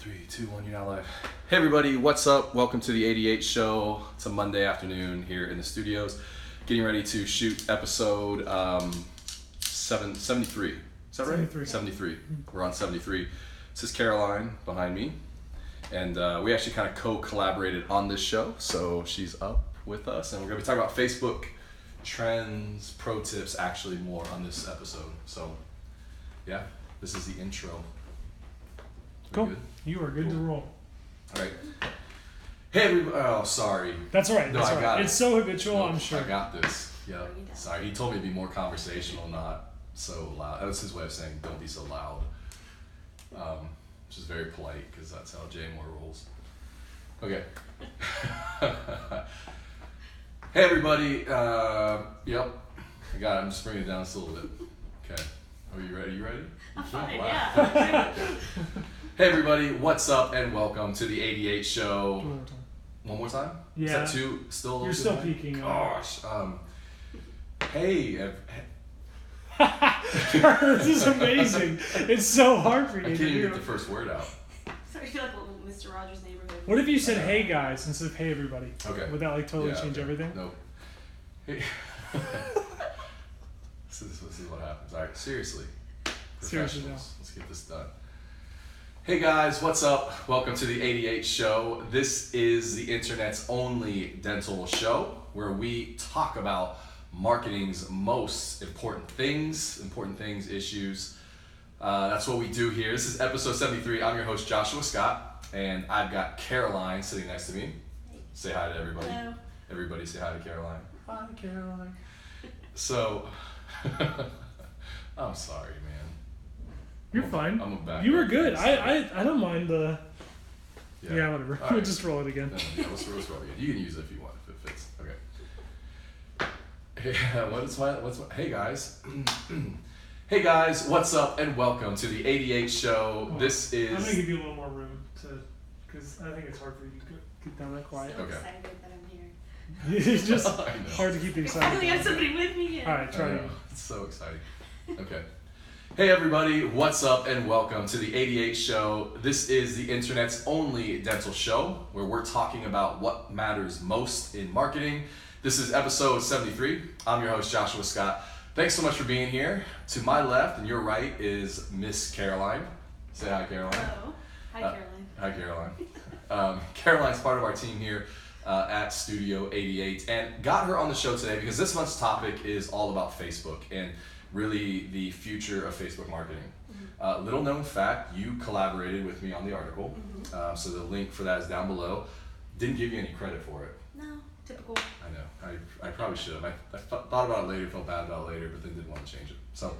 Three, two, one, you're now live. Hey everybody, what's up? Welcome to the 88 show. It's a Monday afternoon here in the studios. Getting ready to shoot episode 73. Is that right? 73. We're on 73. This is Caroline behind me. And we actually kind of co-collaborated on this show. So she's up with us. And we're going to be talking about Facebook trends, pro tips, actually more on this episode. So yeah, this is the intro. Cool. Good? You are good to roll. All right. Hey, everybody. Oh, sorry. That's all right. No, That's I all got right. it. It's so habitual, No, I'm sure. I got this. Yeah. Sorry. He told me to be more conversational, not so loud. That was his way of saying don't be so loud. Which is very polite because that's how Jay Moore rolls. Okay. Hey, everybody. Yep. I got it. I'm just bringing it down just a little bit. Okay. Are you ready? You ready? I'm fine, Wow. yeah. Hey everybody, what's up and welcome to the 88 show. One more time? Yeah. Is that two? Still a little You're too still high? peaking. Gosh. Hey. This is amazing. It's so hard for I you can't to even do. get the first word out. So I feel like a little Mr. Rogers' Neighborhood. What if you said "Hey guys" instead of "Hey everybody"? Okay. Would that like totally Yeah, change okay. everything? Nope. Hey. This is what happens. All right, seriously. Seriously, Professionals. Let's get this done. Hey guys, what's up? Welcome to the 88 show. This is the internet's only dental show where we talk about marketing's most important things, issues. That's what we do here. This is episode 73. I'm your host, Joshua Scott, and I've got Caroline sitting next to me. Say hi to everybody. Hello. Everybody say hi to Caroline. Hi, Caroline. So, I'm sorry, man. You're fine. I'm a back. You were good. I don't mind the. Yeah, whatever. All We'll right. just roll it again. Yeah, let's roll again. You can use it if you want, if it fits. Okay. Hey, hey guys. Hey guys, what's up and welcome to the 88 show. Well, This I'm gonna is. give you a little more room to, because I think it's hard for you to get down that quiet. So Okay. excited that I'm here. It's just I know. hard to keep the I finally have excitement. somebody with me. All right, try I it. know. It's so exciting. Okay. Hey everybody, what's up and welcome to the 88 show. This is the internet's only dental show where we're talking about what matters most in marketing. This is episode 73. I'm your host, Joshua Scott. Thanks so much for being here. To my left and your right is Miss Caroline. Say hi, Caroline. Hello. Hi, Caroline. Hi, Caroline. Caroline's part of our team here at Studio 88 and got her on the show today because this month's topic is all about Facebook and really the future of Facebook marketing. Little known fact, you collaborated with me on the article, so the link for that is down below. Didn't give you any credit for it. No, typical. I know, I probably should have. I thought about it later, felt bad about it later, but then didn't want to change it. So,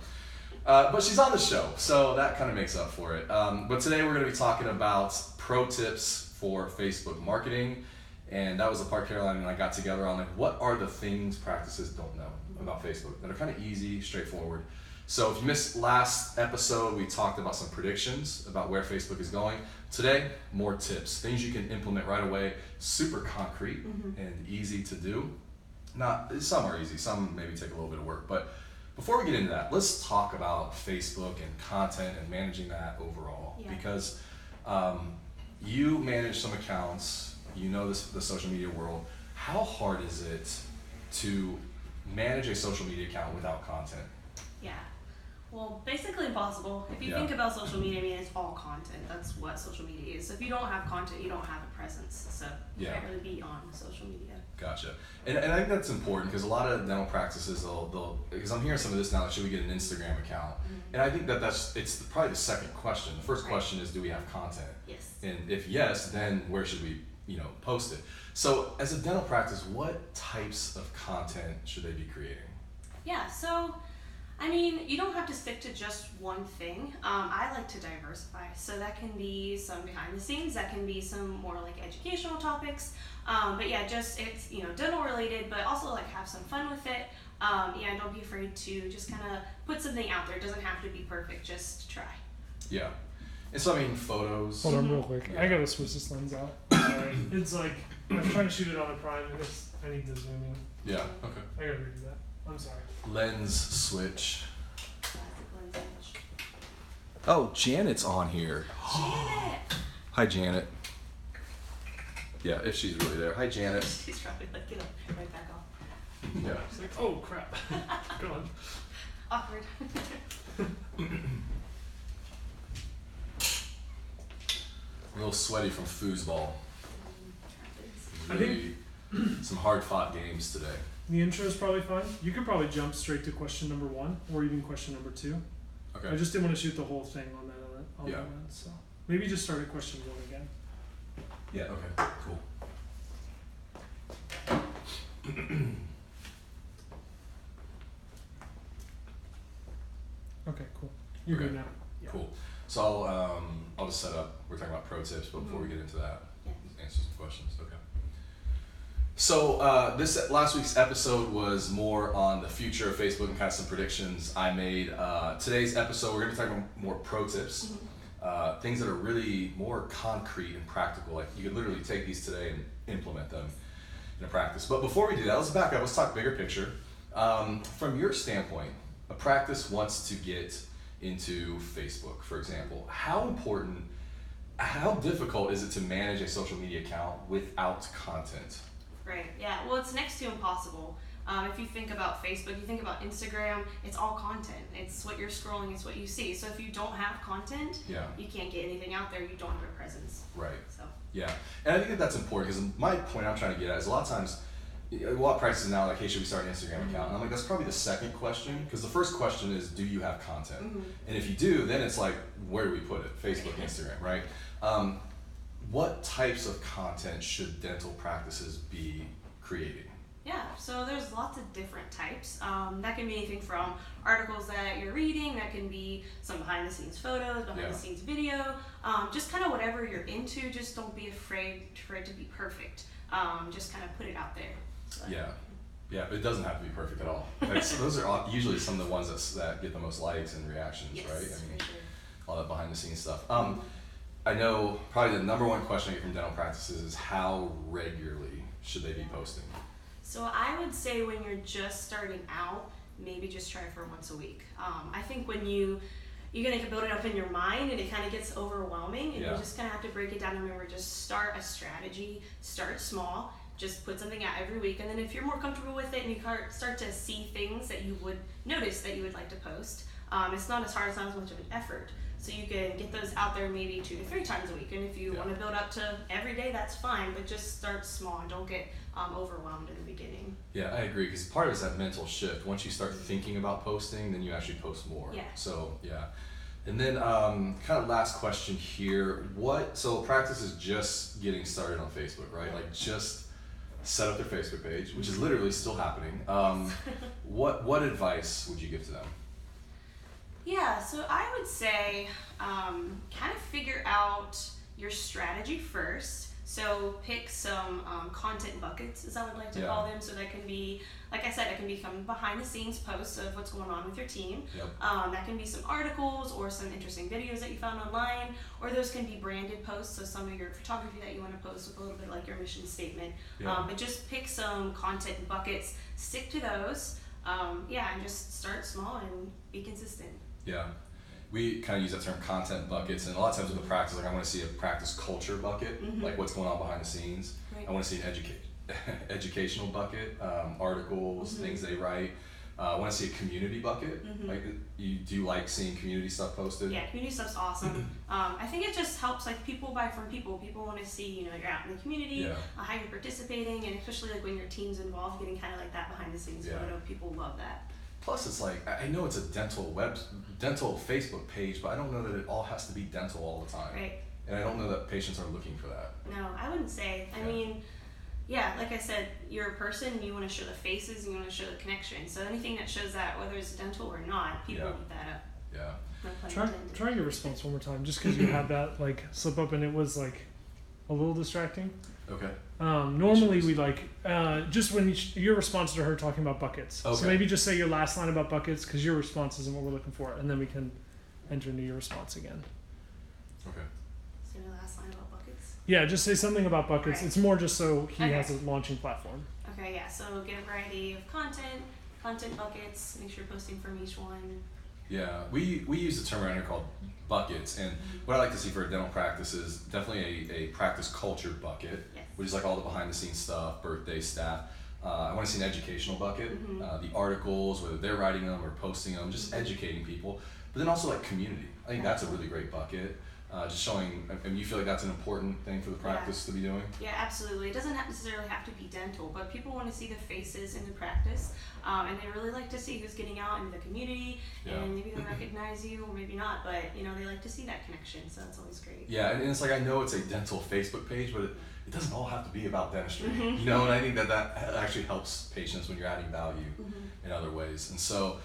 but she's on the show, so that kind of makes up for it. But today we're going to be talking about pro tips for Facebook marketing, and that was the part Caroline and I got together on, like what are the things practices don't know about Facebook that are kind of easy, straightforward. So if you missed last episode, we talked about some predictions about where Facebook is going. Today, more tips, things you can implement right away, super concrete and easy to do. Some are easy, some maybe take a little bit of work, but before we get into that, let's talk about Facebook and content and managing that overall. Yeah. Because you manage some accounts, you know the social media world. How hard is it to manage a social media account without content? Yeah. Well, basically impossible. If you Yeah. think about social media, I mean, it's all content. That's what social media is. So if you don't have content, you don't have a presence. So you Yeah. can't really be on social media. Gotcha. And I think that's important because a lot of dental practices, they'll because I'm hearing some of this now, like, should we get an Instagram account? And I think it's probably the second question. The first Right. question is, do we have content? Yes. And if yes, then where should we, post it? So as a dental practice, what types of content should they be creating? Yeah, so I mean, you don't have to stick to just one thing. I like to diversify. So that can be some behind the scenes, that can be some more like educational topics. But yeah, just it's, dental related, but also like have some fun with it. Yeah, don't be afraid to just kind of put something out there. It doesn't have to be perfect, just try. Yeah. And so, I mean, photos. Hold on real quick. Yeah. I gotta switch this lens out. Sorry. It's like, I'm trying to shoot it on a prime and I need to zoom in. Yeah, okay. I gotta redo that. I'm sorry. Lens switch. Classic lens image. Oh, Janet's on here. Janet! Hi, Janet. Yeah, if she's really there. Hi, Janet. She's probably like, get up, right back off. Yeah. It's like, oh crap. Go on. Awkward. A little sweaty from foosball. I think- Really, some hard-fought games today. The intro is probably fine. You could probably jump straight to question number 1 or even question number 2. Okay. I just didn't want to shoot the whole thing on that Yeah. end, so maybe just start at question 1 again. Yeah. Okay. Cool. Okay, cool. You're good Okay. now. Yeah. Cool. So I'll just set up. We're talking about pro tips, but before we get into that, Yeah. answer some questions. Okay. So this last week's episode was more on the future of Facebook and kind of some predictions I made. Today's episode, we're going to be talking about more pro tips, things that are really more concrete and practical. Like you could literally take these today and implement them in a practice. But before we do that, let's back up. Let's talk bigger picture. From your standpoint, a practice wants to get into Facebook, for example. How important, how difficult is it to manage a social media account without content? Right. Yeah. Well, it's next to impossible. If you think about Facebook, you think about Instagram, it's all content. It's what you're scrolling, it's what you see. So if you don't have content, Yeah. you can't get anything out there. You don't have a presence. Right. So. Yeah. And I think that that's important because my point I'm trying to get at is a lot of times, a lot of practices now, like, hey, should we start an Instagram account? And I'm like, that's probably the second question because the first question is, do you have content? And if you do, then it's like, where do we put it? Facebook, Instagram, right? What types of content should dental practices be creating? Yeah, so there's lots of different types. That can be anything from articles that you're reading, that can be some behind the scenes photos, behind the scenes video, just kind of whatever you're into. Just don't be afraid for it to be perfect. Just kind of put it out there. So Yeah, but it doesn't have to be perfect at all. Like, so those are usually some of the ones that get the most likes and reactions, yes, right? I mean, for sure. all that behind the scenes stuff. I know probably the number one question I get from dental practices is how regularly should they be posting? So I would say when you're just starting out, maybe just try for once a week. I think when you're gonna build it up in your mind and it kind of gets overwhelming and you just kind of have to break it down and remember, just start a strategy, start small, just put something out every week, and then if you're more comfortable with it and you start to see things that you would notice that you would like to post, it's not as hard, it's not as much of an effort. So you can get those out there maybe 2 to 3 times a week, and if you want to build up to every day, that's fine, but just start small and don't get overwhelmed in the beginning. Yeah, I agree, because part of it's that mental shift. Once you start thinking about posting, then you actually post more. Yeah. So, yeah. And then kind of last question here. So practice is just getting started on Facebook, right? Like just set up their Facebook page, which is literally still happening. What advice would you give to them? Yeah, so I would say kind of figure out your strategy first. So pick some content buckets, as I would like to call them. So that can be, like I said, it can become behind the scenes posts of what's going on with your team. That can be some articles or some interesting videos that you found online, or those can be branded posts. So some of your photography that you want to post with a little bit like your mission statement. But just pick some content buckets, stick to those. And just start small and be consistent. Yeah. We kind of use that term content buckets, and a lot of times with the practice, like I want to see a practice culture bucket, like what's going on behind the scenes. Right. I want to see an educational bucket, articles, things they write. I want to see a community bucket. Like, do you like seeing community stuff posted? Yeah, community stuff's awesome. I think it just helps, like, people buy from people. People want to see, you're out in the community, how you're participating, and especially like when your team's involved, getting kind of like that behind the scenes photo. People love that. Plus, it's like, I know it's a dental Facebook page, but I don't know that it all has to be dental all the time. Right. And I don't know that patients are looking for that. No, I wouldn't say. I mean, like I said, you're a person, you want to show the faces, and you want to show the connection. So anything that shows that, whether it's dental or not, people eat that up. Yeah. No pun intended. Try your response one more time, just because you had that like slip up and it was like a little distracting. Okay. Normally we just when your response to her talking about buckets. Okay. So maybe just say your last line about buckets, because your response isn't what we're looking for, and then we can enter into your response again. Okay. So the last line about buckets. Yeah, just say something about buckets. Right. It's more just so he Okay. has a launching platform. Okay, yeah. So get a variety of content buckets. Make sure you're posting from each one. Yeah, we use the term around here called buckets, and what I like to see for a dental practice is definitely a practice culture bucket, Yes. which is like all the behind the scenes stuff, birthday staff. I want to see an educational bucket, the articles, whether they're writing them or posting them, just educating people. But then also like community. I think that's a really great bucket. Just showing, and you feel like that's an important thing for the practice to be doing? Yeah, absolutely. It doesn't necessarily have to be dental, but people want to see the faces in the practice, and they really like to see who's getting out into the community, and maybe they'll recognize you or maybe not, but they like to see that connection, so that's always great. Yeah, and it's like, I know it's a dental Facebook page, but it doesn't all have to be about dentistry, and I think that actually helps patients when you're adding value in other ways. And so,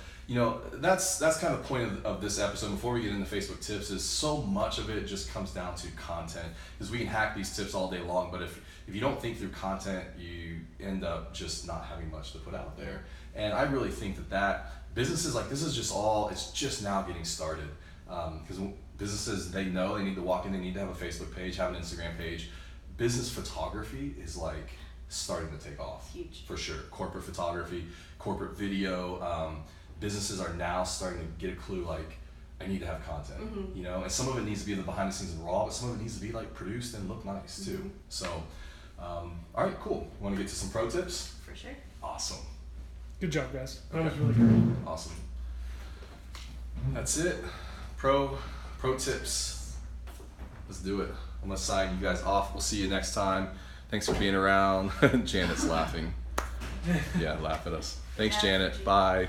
that's kind of the point of this episode. Before we get into Facebook tips, is so much of it just comes down to content, because we can hack these tips all day long, but if you don't think through content, you end up just not having much to put out there. And I really think that businesses, like, this is just it's just now getting started, because businesses, they know they need to walk in, they need to have a Facebook page, have an Instagram page. Business photography is like starting to take off. It's huge. For sure. Corporate photography, corporate video. Businesses are now starting to get a clue, like, I need to have content, and some of it needs to be the behind the scenes and raw, but some of it needs to be like produced and look nice too. So, all right, cool. Want to get to some pro tips? For sure. Awesome. Good job, guys. That Okay. was really good. Awesome. That's it. Pro tips. Let's do it. I'm gonna sign you guys off. We'll see you next time. Thanks for being around. Janet's laughing. Yeah, laugh at us. Thanks, Yeah, Janet. appreciate Bye.